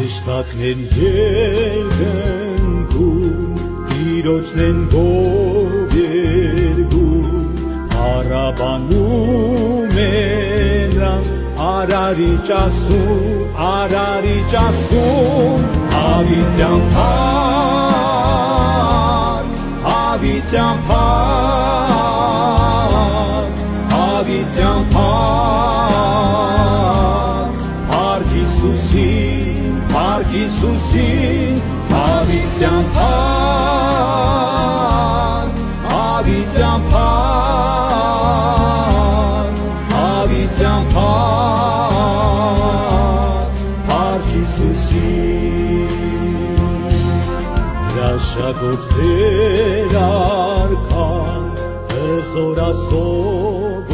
Հեշտակն են երկնքում, Տիրոջն են գովերգում, Հարաբանում են նրան, Արարիչ ասում, Հավիտյան փառք, Հավիտյան փառք, Հավիտյան փառք, Փառք Հիսուսին, Փառք Հիսուսին, Հավիտյան փառք, Հավիտյան փառք, Հավիտյան փառք, Փառք Հիսուսին։ Հրաշագործ Տեր արքան, հզոր ասով